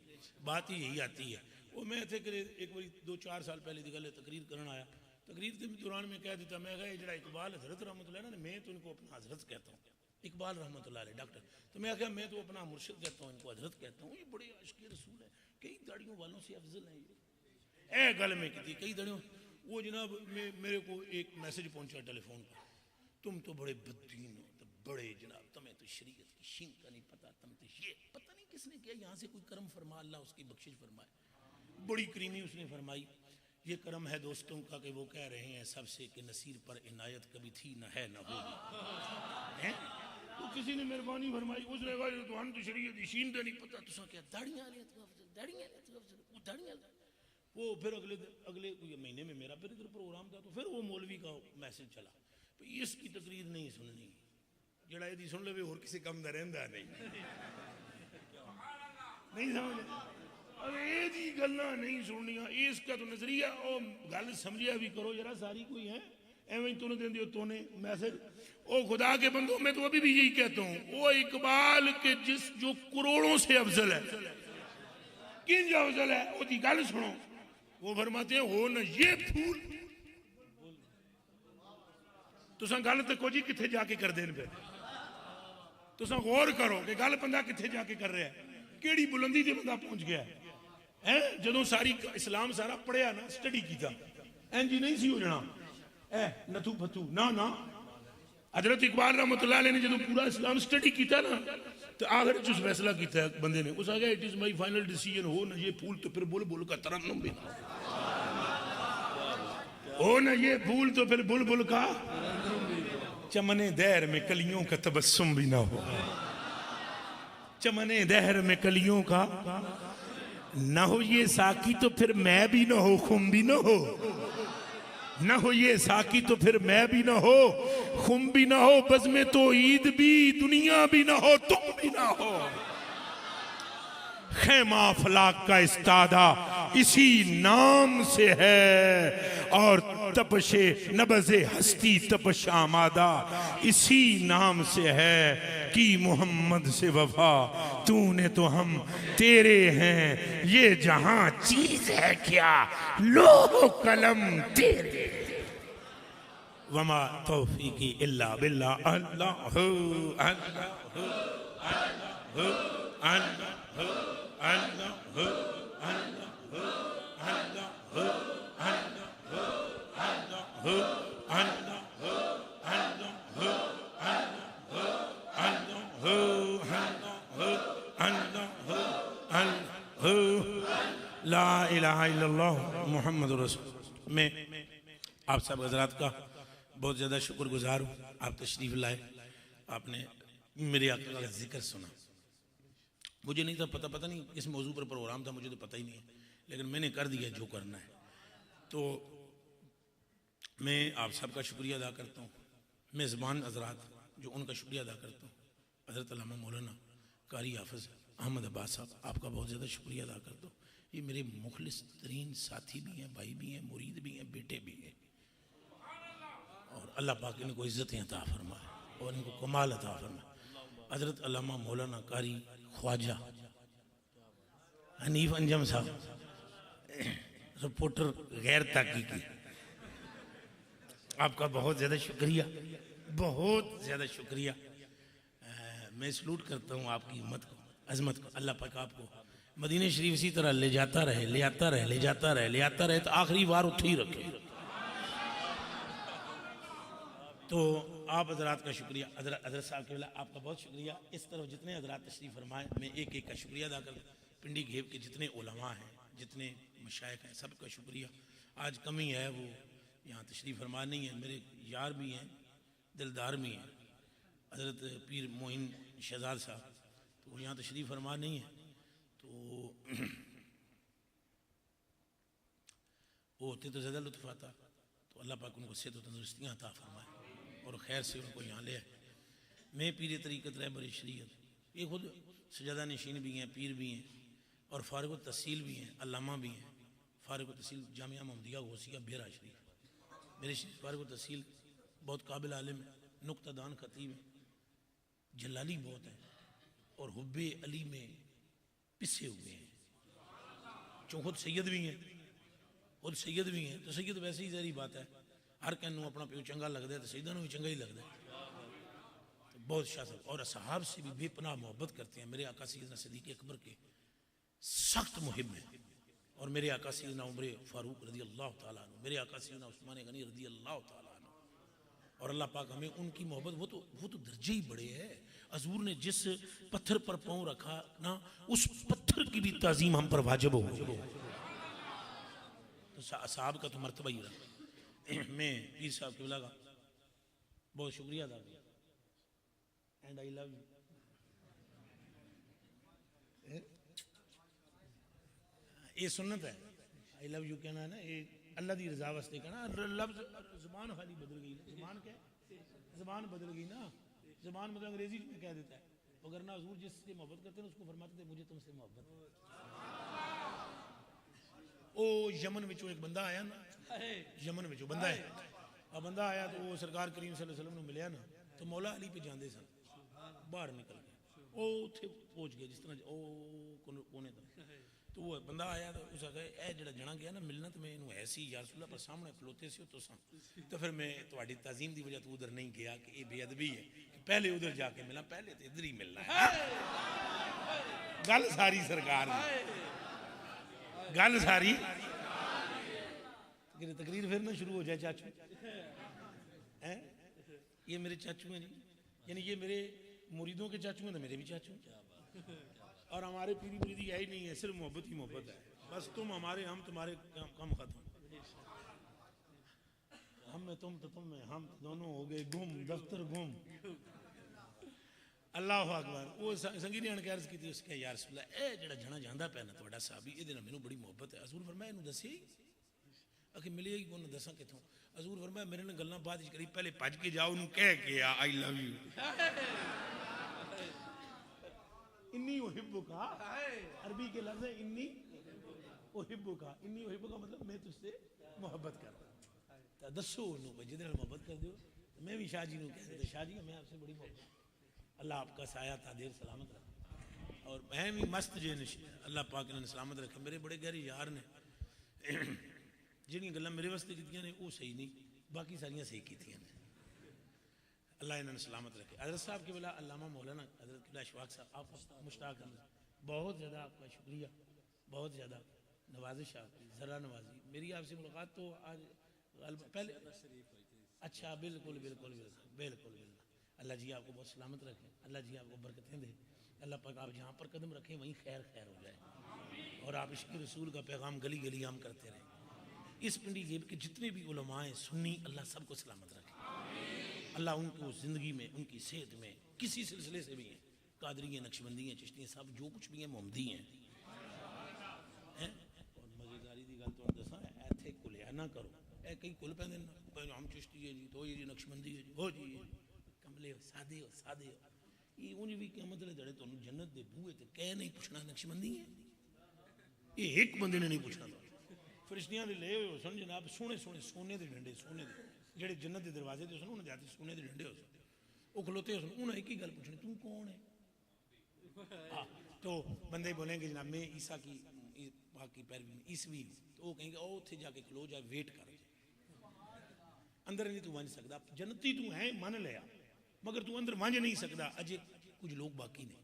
बात ही यही आती है। वो मैं इतने एक बार 2-4 साल पहले की गल तकरीर करना आया तकरीर के दौरान में कह दिता मैं जरा इकबाल हजरत रहमतुल्लाह अलैह ना मैं तो इनको अपना हजरत कहता हूँ इकबाल रहमतुल्लाह अलैह डॉक्टर। तो मैं आखिया मैं तो अपना मुर्शिद कहता हूँ, इनको हजरत कहता हूँ, ये बड़े आशिक रसूल है, कई दाड़ियों वालों से अफजल हैं ये गल में की कई दाड़ियों। वो जनाब मेरे को एक मैसेज पहुंचा टेलीफोन पर, तुम तो बड़े बददीन हो, तो बड़े जनाब तुम्हें तो शरीयत की शीन का नहीं पता, तुम तो ये पता नहीं किसने किया, यहाँ से कोई कर्म फरमा, अल्लाह उसकी बख्शिश फरमाए। बड़ी करीमी उसने फरमाई, ये कर्म है दोस्तों का कि वो कह रहे हैं सबसे कि नसीर पर इनायत कभी थी न है न होगी। तो किसी ने मेहरबानी फरमाई, उसने कहा तुहानू तो शरीयत दी शीन का नहीं पता, तुसा क्या दाड़ियां वाले तो अफजल, दाड़ियां वाले तो अफजल, वो दाड़ियां। वो फिर अगले कोई महीने में मेरा फिर इधर प्रोग्राम था, तो फिर वो मौलवी का मैसेज चला, इसकी तकरीर नहीं सुननी, जड़ा यदि सुन ले होर किसी काम का रहिंदा नहीं समझ। अरे ये जी गल्ला नहीं सुननिया, इसका तो नजरिया ओ गल समझिया भी करो जरा सारी कोई है एवं तूने देंदे हो तूने मैसेज। ओ खुदा के बंदो मैं तो अभी भी यही कहता हूँ, वो इकबाल के जिस जो करोड़ों से अफजल है, किन जो अफजल है वो दी गल सुनो। वो फरमाते हैं हो न ये फूल, तुसा गल तो कुछ ही किथे जाके कर देन, फिर तुसा गौर करो कि गल बंदा किथे जाके कर रहा है, केड़ी बुलंदी ते बंदा पहुंच गया है। जदों सारी इस्लाम सारा पढ़िया ना, स्टडी किया, इंज नहीं सी हो जाना नथू फतू ना ना। हजरत इकबाल रहमतुल्लाह अलैह ने जदों पूरा इस्लाम स्टडी किया ना, तो आखिर उस फैसला किया बंदे ने, उस आ गया it is my final decision, हो न ये फूल तो फिर बुलबुल का तरन्नुम भी ना हो न ये फूल तो फिर बुलबुल का चमने दहर में कलियों का तबस्सुम भी ना हो, चमने दहर में कलियों का न हो ये साकी तो फिर मैं भी ना हो, खुम भी ना हो, न हो ये साकी तो फिर मैं भी ना हो, खुम भी ना हो, बस में तो ईद भी दुनिया भी ना हो, तुम भी ना हो। खैमा फलाक का इस्तादा इसी नाम से है, और तपशे नबज़े हस्ती तपश आमादा इसी नाम से है, कि मोहम्मद से वफा तूने तो हम तेरे हैं, ये जहां चीज है क्या लो कलम तेरे, वमा तौफीकी इल्ला बिल्लाह, अल्लाह अल्लाह ला इलाहा इल्लल्लाह मुहम्मद रसूल। मैं आप सब हजरात का बहुत ज़्यादा शुक्रगुजार हूँ, आप तशरीफ़ लाए, आपने मेरे आका का जिक्र सुना। मुझे नहीं था पता नहीं किस मौजू पर प्रोग्राम था, मुझे तो पता ही नहीं है, लेकिन मैंने कर दिया जो करना है। तो मैं आप सबका शुक्रिया अदा करता हूँ, मेज़बान हजरात जो उनका शुक्रिया अदा करता हूँ, हज़रत अल्लामा मौलाना कारी हाफ़िज़ अहमद अब्बास साहब, आपका बहुत ज़्यादा शुक्रिया अदा करता हूँ। ये मेरे मुखलिस तरीन साथी भी हैं, भाई भी हैं, मुरीद भी हैं, बेटे भी हैं, और अल्लाह पाक इनको इज़्ज़तें अता फरमाए और इनको कमाल अता फरमाए। हज़रत अल्लामा मौलाना कारी ख्वाजा हनीफ अंजम साहब, रिपोर्टर गैर ताकीकी, आपका बहुत ज़्यादा शुक्रिया, बहुत ज़्यादा शुक्रिया। मैं सलूट करता हूँ आपकी हिम्मत को, अजमत को। अल्लाह पाक आपको मदीने शरीफ इसी तरह ले जाता रहे, ले आता रहे, ले जाता रहे, ले आता रहे, तो आखिरी बार उठे ही रखे। तो आप हजरात का शुक्रिया, हजरत साहब के आपका बहुत शुक्रिया। इस तरफ जितने हजरात तशरीफ़ फरमाए, मैं एक एक का शुक्रिया अदा कर, पिंडी घेब के जितने उलमा हैं, जितने मशाइख हैं, सबका शुक्रिया। आज कमी है, वो यहाँ तशरीफ़ फरमा नहीं है, मेरे यार भी हैं, दिलदार भी हैं, हज़रत पीर मोइन शहजाद साहब, तो वो यहाँ तशरीफ़ फरमा नहीं है, तो वो होते तो ज़्यादा लुत्फ़ आता। तो अल्लाह पाक उनको सेहत व तंदुरुस्तियाँ अता फरमाए और खैर से उनको यहाँ ले आए। मैं पीर तरीक़त रहबर शरीयत, ये खुद सजादा नशीन भी हैं, पीर भी हैं और फ़ारिग़ तहसील भी हैं, अल्लामा भी हैं। फ़ारिग़ तहसील जामिया मोहम्मदिया गौसिया बेरा शरीफ, मेरे फ़ारिग़ तहसील बहुत काबिल आलिम है, नुक्तादान खतीब है, जलाली बहुत है और हुब्बे अली में पिसे हुए हैं। चूँ खुद सैयद भी हैं, खुद सैयद भी हैं, तो सैयद वैसे ही ज़ाहिर बात है, हर कहनू अपना प्यो चंगा लगता है, तो सैयदा भी चंगा ही लगता है। तो बहुत शाह साहब और असहाब से भी बेपनाह मोहब्बत करते हैं। मेरे आका सैयदना सिद्दीक़ अकबर के सख्त मुहिब हैं और मेरे आका सैयदना उमर फारूक रज़ी अल्लाह ताला अन्हु, मेरे आका सैयदना उस्मान गनी रज़ी अल्लाह ताला अन्हु। और अल्लाह पाक हमें उनकी मोहब्बत, वो तो दर्जे ही बड़े है। हजूर ने जिस पत्थर पर पाँव रखा ना, उस पत्थर की भी ताजीम हम पर वाजिब हो। तो साहब का तो मर्तबा ही रहा। मैं पीर साहब के का बहुत शुक्रिया अदा किया एंड आई लव यू। ये सुन्नत है, आई लव यू कहना है ना, ये अल्लाह की रजा वास्ते कहना। लफ्ज़ ज़ुबान खाली बदल गई, ज़ुबान क्या ज़ुबान बदल गई ना, ज़ुबान मतलब अंग्रेजी में कह देता है। अगर ना हजूर जिससे मोहब्बत करते हैं उसको फरमाते थे मुझे तुमसे मोहब्बत। ओ यमन में एक बंदा आया ना, यमन में बंदा है, अब बंदा आया तो वो सरकार करीम सल्लल्लाहु अलैहि वसल्लम ने मिलिया ना, तो मौला अली पे जाते सन, बाहर निकल गए, वो उत्थे पहुँच गए जिस तरह ओ कोने तक। तो वो बंदा आया तो उस आखे ए जड़ा जना गया ना मिलना, तो मैं इनू ऐसी या रसूल अल्लाह पर सामने खलोते सी तो फिर मैं तुम्हारी ताजीम की वजह तो उधर नहीं गया कि ये बेअदबी है कि पहले उधर जाके मिला, पहले तो इधर ही मिलना है। गल सारी सरकार दी, गल सारी तकरीर फिर ना शुरू हो जाए। चाचू है, ये मेरे चाचू हैं जी, यानी ये मेरे मुरीदों के चाचू हैं तो मेरे भी चाचू हैं। और हमारे पीरी मुरीदी है ही नहीं है, सिर्फ मोहब्बत ही मोहब्बत है। बस तुम हमारे, हम तुम्हारे, कम खत्म। हम में तुम तो तुम में हम, दोनों हो गए गुम, दफ्तर गुम। अल्लाह अकबर। वो संगी ने अणकैरज की थी, उसके यार रसूल ए जड़ा जना जांदा पै ना तुहाडा साहबी, इहदे नाल मैनूं बड़ी मोहब्बत है। हजूर फरमाया इहनूं दसी आखिर मिले ही कौन, दसा कितों। हजूर फरमाया मेरे नाल गल्लां बाद च करी, पहले भज के जाओ उन्होंने कह के आ आई लव यू। इन्नी उहिब्बुका, अरबी के लफ्ज़ है इन्नी उहिब्बुका। इन्नी उहिब्बुका मतलब मैं तुझसे मोहब्बत करता हूं। दसो उन्होंने भाई जिहदे नाल मोहब्बत कर दो। मैं भी शाह जी को कह देता, शाह जी मैं आपसे बड़ी मोहब्बत। अल्लाह आपका साया तादेर सलामत रखे और मैं भी मस्त जे अल्लाह पाक ने सलामत रखे। मेरे बड़े गहरे यार ने जिहड़ियां गल्लां मेरे वास्ते कीतियां ने वो सही नहीं, बाकी सारियां सही कीतियां ने। अल्लाह इन्होंने सलामत रखे। हज़रत साहब के वाला अल्लामा मौलाना हज़रत किबला अशफाक साहब, आप मुश्ताक अहमद, बहुत ज़्यादा आपका शुक्रिया, बहुत ज़्यादा नवाजिश आपकी, ज़रा नवाजी। मेरी आपसे मुलाकात तो आज पहले, अच्छा बिल्कुल बिल्कुल बिल्कुल बिल्कुल बिल्कुल। अल्लाह जी आपको बहुत सलामत रखे, अल्लाह जी आपको बरकतें दे, अल्लाह पाक आप जहाँ पर कदम रखें वहीं खैर खैर हो जाए और आप इश्क़ रसूल का पैगाम गली गली आम करते रहें। इस पिंडी जेब के जितने भी उलमा हैं सुन्नी, अल्लाह सबको सलामत रखे। अल्लाह उनको ज़िंदगी में, उनकी सेहत में, किसी सिलसिले से भी हैं, कादरी हैं, नक्शबंदी हैं, चिश्ती हैं, सब जो कुछ भी हैं मोहम्मदी हैं। और मज़ेदारी की गल तुहानूं दसां, इत्थे कुलिया ना करो, ए कई कुल पैंदे हम चिश्ती है जी, तो ये जी नक्शबंदी है जी, हो जी कमले हो, सादे हो, सादे हो। ये उंज भी क्या मतलब जड़े तुहानूं जन्नत दे बूहे ते कह नहीं पुछना नक्शबंदी है, ये एक बंदे ने नहीं पुछना। फरिश्तियां दे ले हो सन जनाब, सोहने सोहने सोने दे डंडे, सोने दे जेड़े जन्नत के दरवाजे थे उन्होंने जाते सोने के डंडे हो सन, वो खलोते हो सन। उन्हें एक ही गल पूछनी, तू कौन है? हाँ, तो बंदे बोलेंगे जनाब मैं ईसा की पाक की पैरवी में ईसवी, तो वो कहेंगे ओ उत्थे जाके खलो जा, वेट कर, अंदर नहीं तू वंज सकता। जन्नती तू है मन लिया, मगर तू अंदर वंज नहीं सकता, अजे कुछ लोग बाकी ने।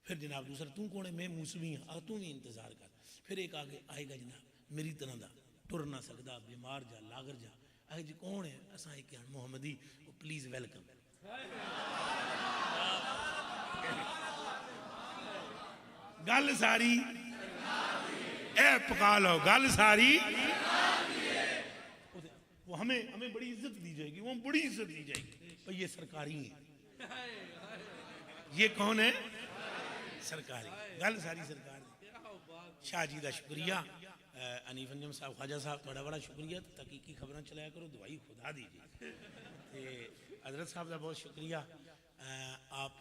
फिर जनाब दूसरा तू कौन है? मैं मूसवी हाँ, तू भी इंतजार कर। फिर एक आगे आएगा जनाब मेरी तरह का, टुर ना सकता, बीमार जा, लागर जा, आए जी कौन है? असा एक मोहम्मदी, प्लीज वेलकम। गल सारी ए पका लो, गल सारी वो हमें हमें बड़ी इज्जत दी जाएगी, वो बड़ी इज्जत दी जाएगी भाई ये सरकारी है। ये कौन है? सरकारी। गल सारी सरकार। शाह जी का शुक्रिया, अनीफ अंजम साहब, ख्वाजा साहब थोड़ा बड़ा शुक्रिया। तहकीकी खबरें चलाया करो, दुआई खुदा दीजिए। हजरत साहब का बहुत शुक्रिया। आप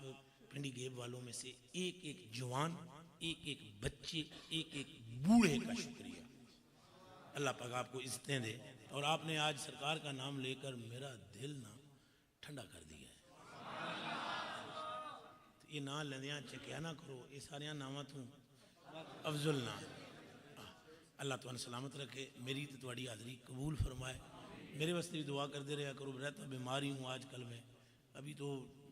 पिंडी गेब वालों में से एक एक जवान, एक एक बच्चे, एक एक बूढ़े का शुक्रिया। अल्लाह पाक आपको इज्जतें दे। और आपने आज सरकार का नाम लेकर मेरा दिल ना ठंडा कर दिया है। तो ये ना लेंदियां चकिया ना करो, ये सारिया नावां तू अफजल ना। अल्लाह तुहानू सलामत रखे, मेरी तो तुहाड़ी हाज़री कबूल फरमाए। मेरे वास्ते भी दुआ करते रहा करो, रहता बीमारी हूँ आजकल में, अभी तो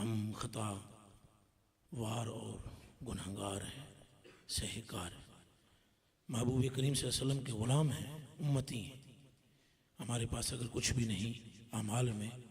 हम खता वार और गुनहगार हैं, सहकार हैं। महबूब करीम सल्लल्लाहु अलैहि वसल्लम के ग़ुलाम हैं, उम्मती हैं। हमारे पास अगर कुछ भी नहीं, अमाल में